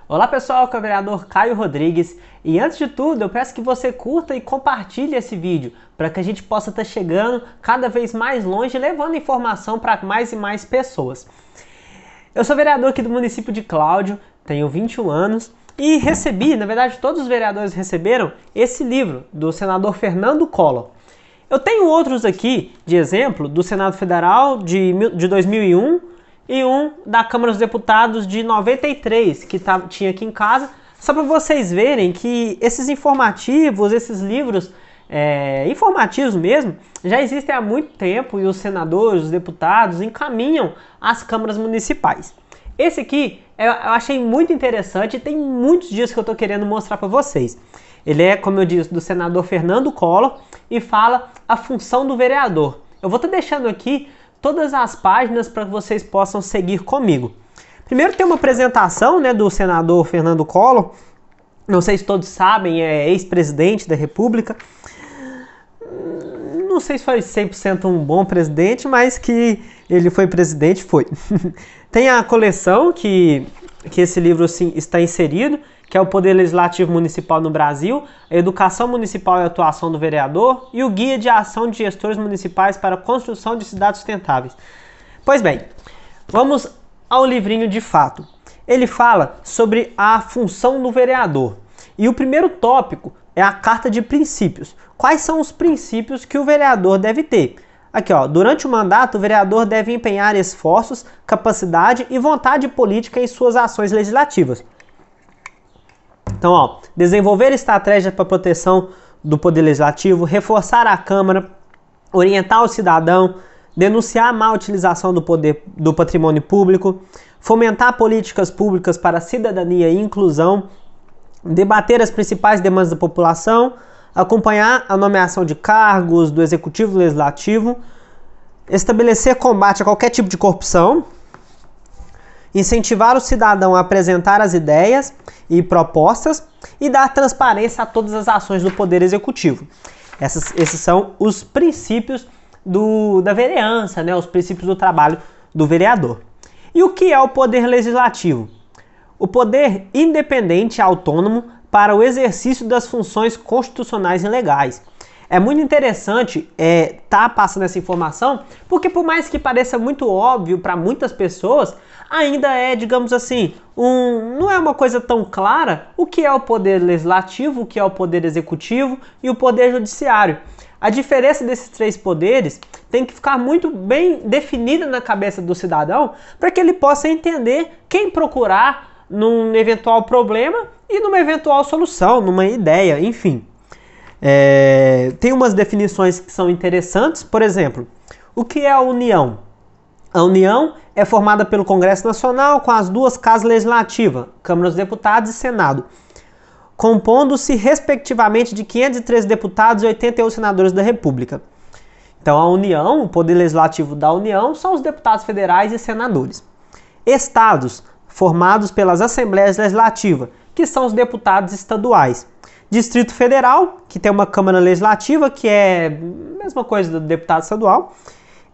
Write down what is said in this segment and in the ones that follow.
Olá pessoal, aqui é o vereador Caio Rodrigues e antes de tudo eu peço que você curta e compartilhe esse vídeo para que a gente possa estar chegando cada vez mais longe, levando informação para mais e mais pessoas. Eu sou vereador aqui do município de Cláudio, tenho 21 anos e recebi, na verdade todos os vereadores receberam, esse livro do senador Fernando Collor. Eu tenho outros aqui de exemplo do Senado Federal de 2001 e um da Câmara dos Deputados de 93, que tinha aqui em casa, só para vocês verem que esses informativos, esses livros informativos mesmo, já existem há muito tempo e os senadores, os deputados encaminham às câmaras municipais. Esse aqui eu achei muito interessante e tem muitos dias que eu estou querendo mostrar para vocês. Ele é, como eu disse, do senador Fernando Collor e fala a função do vereador. Eu vou estar deixando aqui todas as páginas para que vocês possam seguir comigo. Primeiro tem uma apresentação, do senador Fernando Collor. Não sei se todos sabem, é ex-presidente da República. Não sei se foi 100% um bom presidente, mas que ele foi presidente, foi. Tem a coleção que esse livro está inserido, que é o Poder Legislativo Municipal no Brasil, a Educação Municipal e a Atuação do Vereador e o Guia de Ação de Gestores Municipais para a Construção de Cidades Sustentáveis. Pois bem, vamos ao livrinho de fato. Ele fala sobre a função do vereador. E o primeiro tópico é a Carta de Princípios. Quais são os princípios que o vereador deve ter? Aqui, durante o mandato, o vereador deve empenhar esforços, capacidade e vontade política em suas ações legislativas. Então, desenvolver estratégias para proteção do poder legislativo, reforçar a Câmara, orientar o cidadão, denunciar a má utilização do patrimônio público, fomentar políticas públicas para a cidadania e inclusão, debater as principais demandas da população, acompanhar a nomeação de cargos do Executivo e Legislativo, estabelecer combate a qualquer tipo de corrupção, incentivar o cidadão a apresentar as ideias e propostas e dar transparência a todas as ações do Poder Executivo. Esses são os princípios da vereança, os princípios do trabalho do vereador. E o que é o Poder Legislativo? O poder independente e autônomo para o exercício das funções constitucionais e legais. É muito interessante estar passando essa informação, porque por mais que pareça muito óbvio para muitas pessoas, ainda é, digamos assim, não é uma coisa tão clara o que é o poder legislativo, o que é o poder executivo e o poder judiciário. A diferença desses três poderes tem que ficar muito bem definida na cabeça do cidadão para que ele possa entender quem procurar num eventual problema e numa eventual solução, numa ideia, enfim. Tem umas definições que são interessantes, por exemplo, o que é a União? A União é formada pelo Congresso Nacional com as duas casas legislativas, Câmara dos Deputados e Senado, compondo-se respectivamente de 513 deputados e 81 senadores da República. Então a União, o Poder Legislativo da União, são os deputados federais e senadores. Estados, formados pelas Assembleias Legislativas, que são os deputados estaduais. Distrito Federal, que tem uma Câmara Legislativa, que é a mesma coisa do deputado estadual.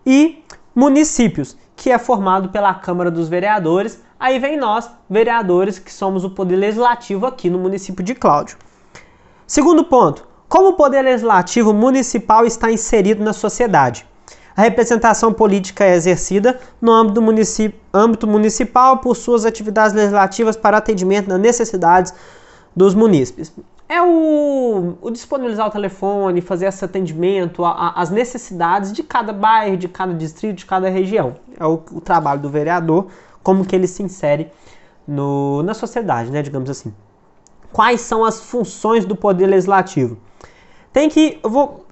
E municípios, que é formado pela Câmara dos Vereadores. Aí vem nós, vereadores, que somos o Poder Legislativo aqui no município de Cláudio. Segundo ponto, como o Poder Legislativo municipal está inserido na sociedade? A representação política é exercida no âmbito municipal por suas atividades legislativas para atendimento das necessidades dos munícipes. É o disponibilizar o telefone, fazer esse atendimento às necessidades de cada bairro, de cada distrito, de cada região. É o trabalho do vereador, como que ele se insere na sociedade, digamos assim. Quais são as funções do Poder Legislativo? Eu vou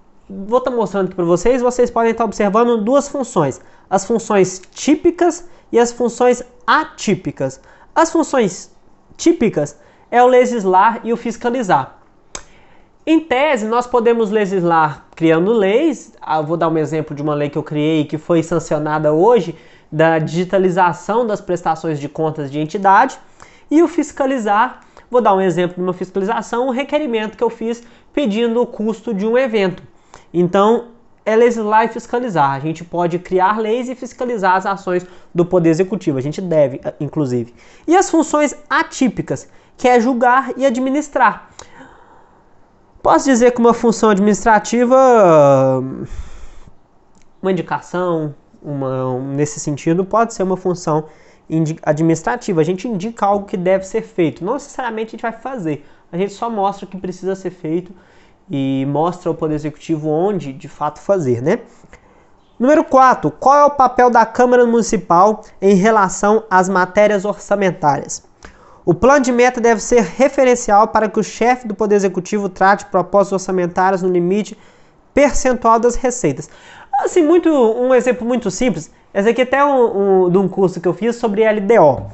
estar mostrando aqui para vocês podem estar observando duas funções. As funções típicas e as funções atípicas. As funções típicas é o legislar e o fiscalizar. Em tese, nós podemos legislar criando leis. Eu vou dar um exemplo de uma lei que eu criei que foi sancionada hoje, da digitalização das prestações de contas de entidade. E o fiscalizar, vou dar um exemplo de uma fiscalização, um requerimento que eu fiz pedindo o custo de um evento. Então, é legislar e fiscalizar. A gente pode criar leis e fiscalizar as ações do Poder Executivo. A gente deve, inclusive. E as funções atípicas, que é julgar e administrar. Posso dizer que uma função administrativa, uma indicação, nesse sentido, pode ser uma função administrativa. A gente indica algo que deve ser feito. Não necessariamente a gente vai fazer. A gente só mostra o que precisa ser feito e mostra ao Poder Executivo onde, de fato, fazer, né? Número 4. Qual é o papel da Câmara Municipal em relação às matérias orçamentárias? O plano de meta deve ser referencial para que o chefe do Poder Executivo trate propostas orçamentárias no limite percentual das receitas. Assim, um exemplo muito simples. Esse aqui é até de um curso que eu fiz sobre LDO.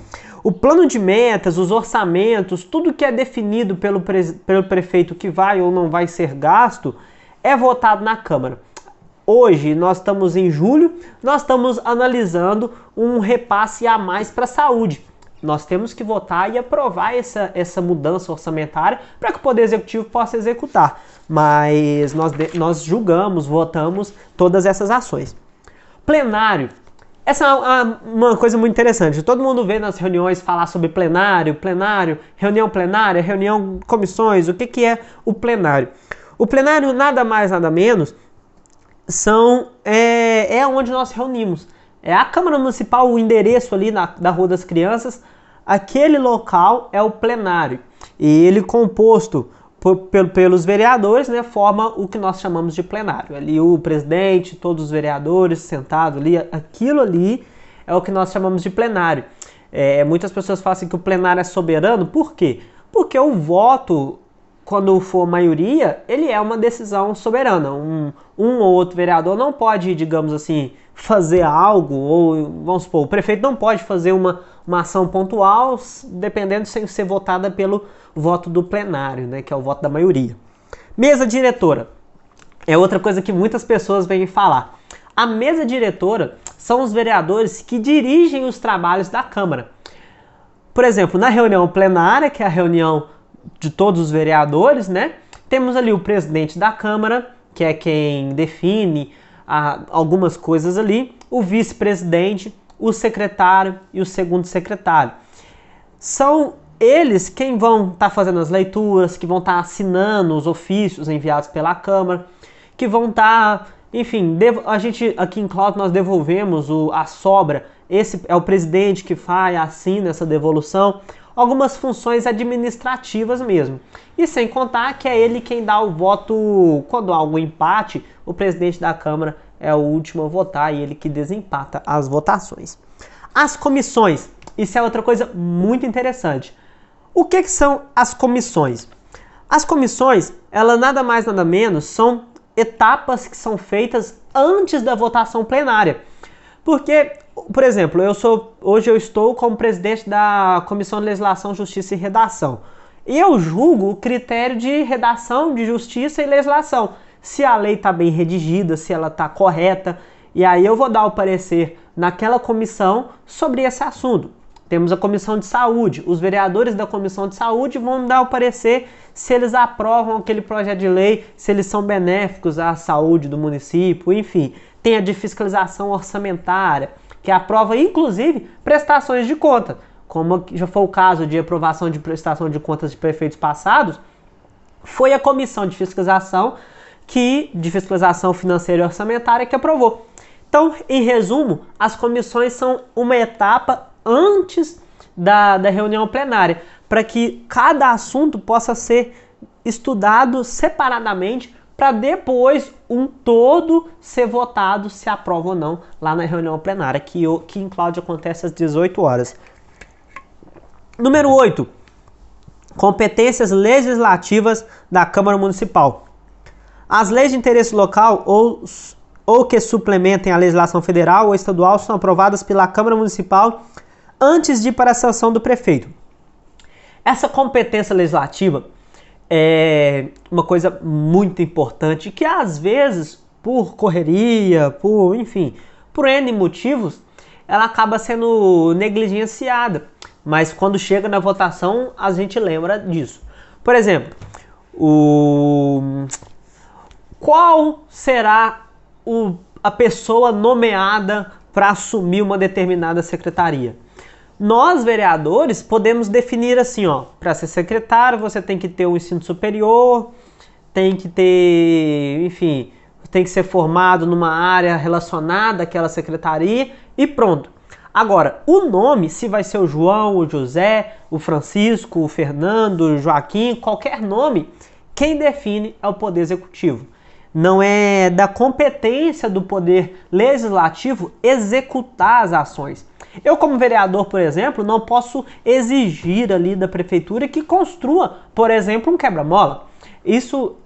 O plano de metas, os orçamentos, tudo que é definido pelo prefeito que vai ou não vai ser gasto, é votado na Câmara. Hoje, nós estamos em julho, nós estamos analisando um repasse a mais para a saúde. Nós temos que votar e aprovar essa mudança orçamentária para que o Poder Executivo possa executar. Mas nós julgamos, votamos todas essas ações. Plenário. Essa é uma coisa muito interessante. Todo mundo vê nas reuniões falar sobre plenário, reunião plenária, reunião comissões. O que é o plenário? O plenário, nada mais, nada menos, é onde nós reunimos. É a Câmara Municipal, o endereço ali da Rua das Crianças. Aquele local é o plenário. E ele composto pelos vereadores, né, forma o que nós chamamos de plenário. Ali o presidente, todos os vereadores sentados ali, aquilo ali é o que nós chamamos de plenário. Muitas pessoas falam assim que o plenário é soberano. Por quê? Porque o voto, quando for maioria, ele é uma decisão soberana. Um ou outro vereador não pode, digamos assim, fazer algo, ou vamos supor, o prefeito não pode fazer uma ação pontual, dependendo sem ser votada pelo voto do plenário, né, que é o voto da maioria. Mesa diretora é outra coisa que muitas pessoas vêm falar. A mesa diretora são os vereadores que dirigem os trabalhos da Câmara. Por exemplo, na reunião plenária, que é a reunião de todos os vereadores, né, temos ali o presidente da Câmara, que é quem define algumas coisas ali, o vice-presidente, o secretário e o segundo secretário. São eles quem vão estar fazendo as leituras, que vão estar assinando os ofícios enviados pela Câmara, que vão estar, enfim, a gente aqui em Cláudio nós devolvemos a sobra, esse é o presidente que assina essa devolução, algumas funções administrativas mesmo. E sem contar que é ele quem dá o voto, quando há algum empate, o presidente da Câmara é o último a votar e ele que desempata as votações. As comissões, isso é outra coisa muito interessante. O que são as comissões? As comissões, elas nada mais nada menos são etapas que são feitas antes da votação plenária. Porque, por exemplo, hoje eu estou como presidente da Comissão de Legislação, Justiça e Redação. E eu julgo o critério de redação, de justiça e legislação. Se a lei está bem redigida, se ela está correta. E aí eu vou dar o parecer naquela comissão sobre esse assunto. Temos a Comissão de Saúde. Os vereadores da Comissão de Saúde vão dar o parecer se eles aprovam aquele projeto de lei, se eles são benéficos à saúde do município, enfim. Tem a de fiscalização orçamentária, que aprova, inclusive, prestações de conta. Como já foi o caso de aprovação de prestação de contas de prefeitos passados, foi a Comissão de Fiscalização Financeira e Orçamentária que aprovou. Então, em resumo, as comissões são uma etapa antes da reunião plenária, para que cada assunto possa ser estudado separadamente, para depois um todo ser votado se aprova ou não lá na reunião plenária, que em Cláudio acontece às 18 horas. Número 8. Competências legislativas da Câmara Municipal. As leis de interesse local ou que suplementem a legislação federal ou estadual são aprovadas pela Câmara Municipal antes de ir para a sanção do prefeito. Essa competência legislativa é uma coisa muito importante que às vezes, por correria, por N motivos, ela acaba sendo negligenciada. Mas quando chega na votação, a gente lembra disso. Por exemplo, qual será a pessoa nomeada para assumir uma determinada secretaria. Nós, vereadores, podemos definir assim, ó, para ser secretário você tem que ter um ensino superior, tem que ter, enfim, tem que ser formado numa área relacionada àquela secretaria e pronto. Agora, o nome, se vai ser o João, o José, o Francisco, o Fernando, o Joaquim, qualquer nome, quem define é o Poder Executivo. Não é da competência do Poder Legislativo executar as ações. Eu, como vereador, por exemplo, não posso exigir ali da prefeitura que construa, por exemplo, um quebra-mola.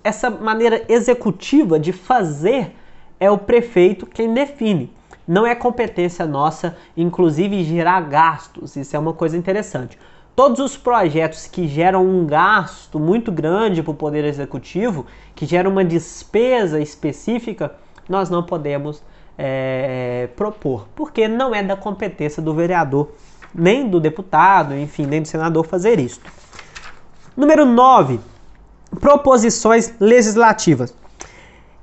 Essa maneira executiva de fazer é o prefeito quem define. Não é competência nossa, inclusive, gerar gastos. Isso é uma coisa interessante. Todos os projetos que geram um gasto muito grande para o Poder Executivo, que geram uma despesa específica, nós não podemos propor, porque não é da competência do vereador, nem do deputado, enfim, nem do senador fazer isso. Número 9, proposições legislativas.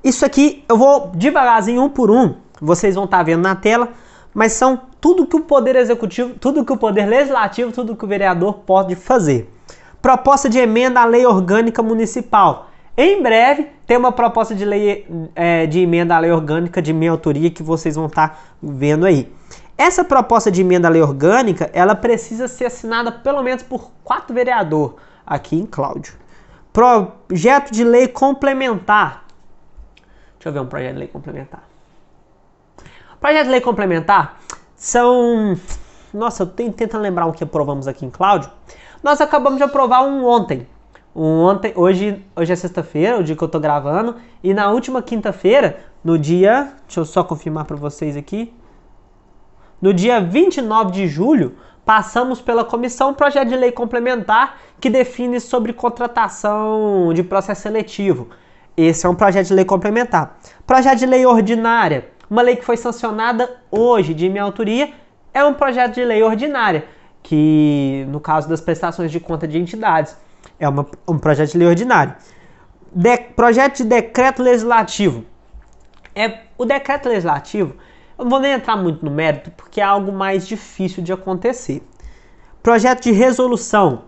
Isso aqui eu vou devagarzinho um por um, vocês vão estar vendo na tela, mas são tudo que o Poder Executivo, tudo que o Poder Legislativo, tudo que o vereador pode fazer. Proposta de emenda à Lei Orgânica Municipal. Em breve, tem uma proposta de lei de emenda à Lei Orgânica de minha autoria que vocês vão estar vendo aí. Essa proposta de emenda à Lei Orgânica, ela precisa ser assinada pelo menos por 4 vereadores aqui em Cláudio. Projeto de lei complementar. Deixa eu ver um projeto de lei complementar. Projeto de lei complementar são... Nossa, eu tenho tentando lembrar o que aprovamos aqui em Cláudio. Nós acabamos de aprovar um ontem. Hoje é sexta-feira, o dia que eu tô gravando. E na última quinta-feira, no dia... Deixa eu só confirmar para vocês aqui. No dia 29 de julho, passamos pela comissão um projeto de lei complementar que define sobre contratação de processo seletivo. Esse é um projeto de lei complementar. Projeto de lei ordinária. Uma lei que foi sancionada hoje de minha autoria é um projeto de lei ordinária, que no caso das prestações de conta de entidades, é um projeto de lei ordinário. Projeto de decreto legislativo. O decreto legislativo, eu não vou nem entrar muito no mérito, porque é algo mais difícil de acontecer. Projeto de resolução.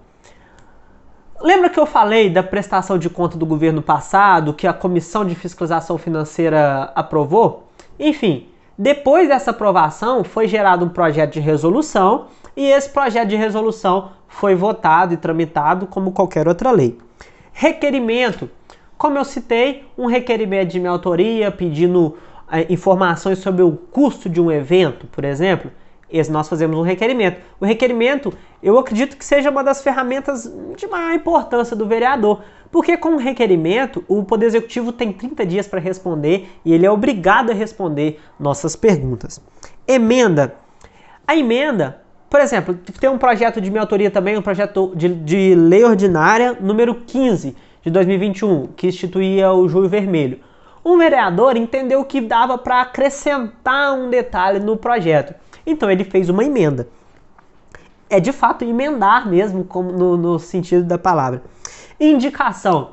Lembra que eu falei da prestação de conta do governo passado, que a Comissão de Fiscalização Financeira aprovou? Enfim, depois dessa aprovação, foi gerado um projeto de resolução e esse projeto de resolução foi votado e tramitado como qualquer outra lei. Requerimento. Como eu citei, um requerimento de minha autoria pedindo informações sobre o custo de um evento, por exemplo, esse nós fazemos um requerimento. O requerimento, eu acredito que seja uma das ferramentas de maior importância do vereador, porque com o requerimento, o Poder Executivo tem 30 dias para responder e ele é obrigado a responder nossas perguntas. Emenda. A emenda, por exemplo, tem um projeto de minha autoria também, um projeto de lei ordinária número 15 de 2021, que instituía o Julho Vermelho. Um vereador entendeu que dava para acrescentar um detalhe no projeto. Então ele fez uma emenda. É de fato emendar mesmo, como no sentido da palavra. Indicação.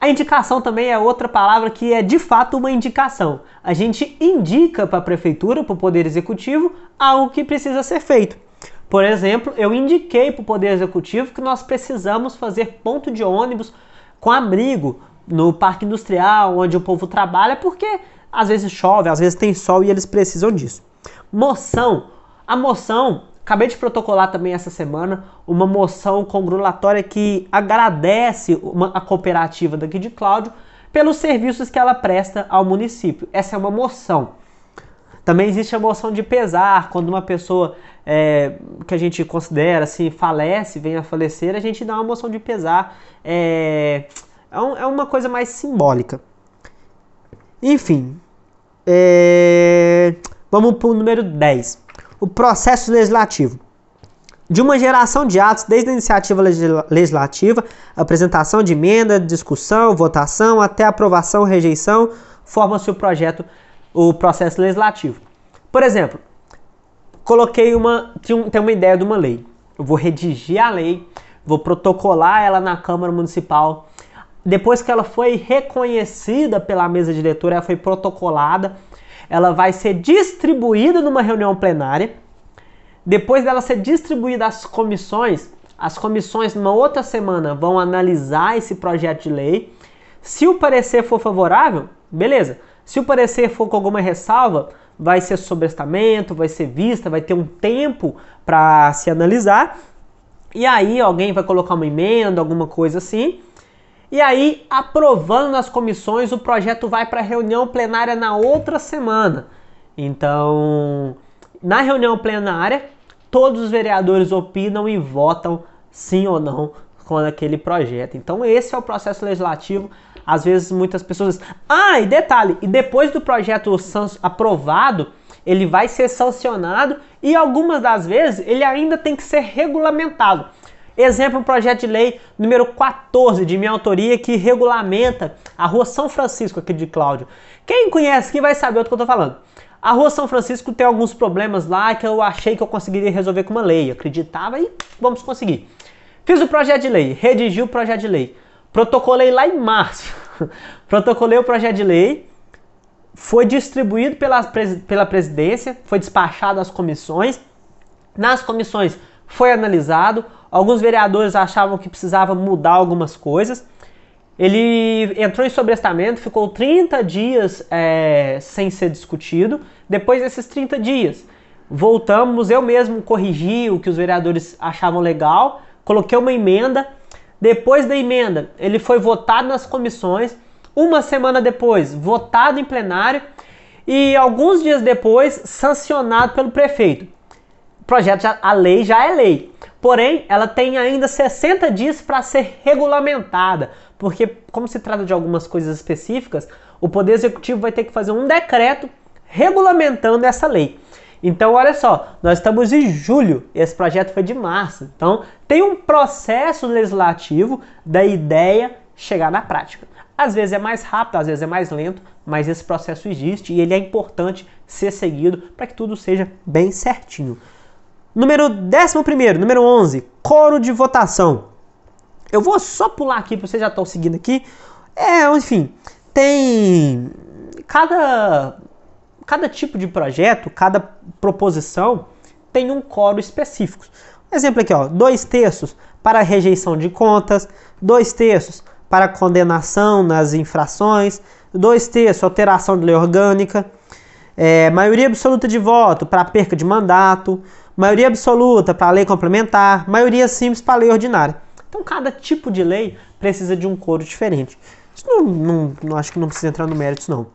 A indicação também é outra palavra que é de fato uma indicação. A gente indica para a prefeitura, para o Poder Executivo, algo que precisa ser feito. Por exemplo, eu indiquei para o Poder Executivo que nós precisamos fazer ponto de ônibus com abrigo no Parque Industrial, onde o povo trabalha, porque às vezes chove, às vezes tem sol e eles precisam disso. Moção. A moção, acabei de protocolar também essa semana, uma moção congratulatória que agradece a cooperativa daqui de Cláudio pelos serviços que ela presta ao município. Essa é uma moção. Também existe a moção de pesar, quando uma pessoa que a gente considera assim, falece, vem a falecer, a gente dá uma moção de pesar. É uma coisa mais simbólica. Enfim, vamos para o número 10. O processo legislativo. De uma geração de atos, desde a iniciativa legislativa, apresentação de emenda, discussão, votação, até aprovação, rejeição, forma-se o processo legislativo. Por exemplo, tem uma ideia de uma lei. Eu vou redigir a lei, vou protocolar ela na Câmara Municipal. depois que ela foi reconhecida pela mesa diretora, ela foi protocolada, ela vai ser distribuída numa reunião plenária. Depois dela ser distribuída às comissões, as comissões numa outra semana vão analisar esse projeto de lei. Se o parecer for favorável, beleza. Se o parecer for com alguma ressalva, vai ser sobrestamento, vai ser vista, vai ter um tempo para se analisar. E aí alguém vai colocar uma emenda, alguma coisa assim. E aí, aprovando nas comissões, o projeto vai para a reunião plenária na outra semana. Então, na reunião plenária, todos os vereadores opinam e votam sim ou não com aquele projeto. Então, esse é o processo legislativo. Às vezes, muitas pessoas... e detalhe, e depois do projeto aprovado, ele vai ser sancionado e algumas das vezes ele ainda tem que ser regulamentado. Exemplo, um projeto de lei número 14 de minha autoria que regulamenta a Rua São Francisco aqui de Cláudio. Quem conhece aqui vai saber o que eu estou falando. A Rua São Francisco tem alguns problemas lá que eu achei que eu conseguiria resolver com uma lei. Eu acreditava e vamos conseguir. Fiz o projeto de lei, redigi o projeto de lei. Protocolei lá em março. Protocolei o projeto de lei. Foi distribuído pela presidência, foi despachado às comissões. Nas comissões foi analisado. Alguns vereadores achavam que precisava mudar algumas coisas. Ele entrou em sobrestamento, ficou 30 dias sem ser discutido. Depois desses 30 dias, voltamos, eu mesmo corrigi o que os vereadores achavam legal, coloquei uma emenda. Depois da emenda, ele foi votado nas comissões. Uma semana depois, votado em plenário. E alguns dias depois, sancionado pelo prefeito. O projeto, a lei já é lei. Porém, ela tem ainda 60 dias para ser regulamentada, porque como se trata de algumas coisas específicas, o Poder Executivo vai ter que fazer um decreto regulamentando essa lei. Então, olha só, nós estamos em julho, esse projeto foi de março. Então, tem um processo legislativo da ideia chegar na prática. Às vezes é mais rápido, às vezes é mais lento, mas esse processo existe e ele é importante ser seguido para que tudo seja bem certinho. Número 11º, número 11, coro de votação. Eu vou só pular aqui, para vocês já estão seguindo aqui. Enfim, tem... Cada tipo de projeto, cada proposição tem um coro específico. Exemplo aqui, 2/3 para rejeição de contas, 2/3 para condenação nas infrações, 2/3 alteração de lei orgânica, maioria absoluta de voto para perca de mandato, maioria absoluta para a lei complementar, maioria simples para a lei ordinária. Então, cada tipo de lei precisa de um coro diferente. Isso não acho que não precisa entrar no mérito, não.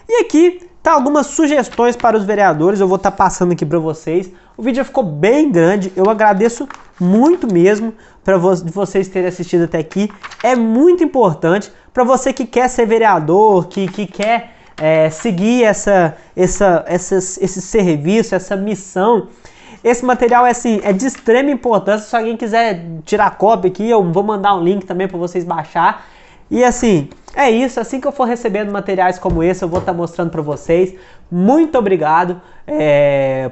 E aqui tá algumas sugestões para os vereadores, eu vou estar passando aqui para vocês. O vídeo já ficou bem grande, eu agradeço muito mesmo para vocês terem assistido até aqui. É muito importante para você que quer ser vereador, que quer seguir esse serviço, essa missão. Esse material é de extrema importância. Se alguém quiser tirar cópia aqui, eu vou mandar um link também para vocês baixar. E assim, é isso. Assim que eu for recebendo materiais como esse, eu vou estar mostrando para vocês. Muito obrigado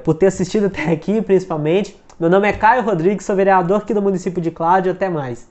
por ter assistido até aqui, principalmente. Meu nome é Caio Rodrigues, sou vereador aqui do município de Cláudio. Até mais.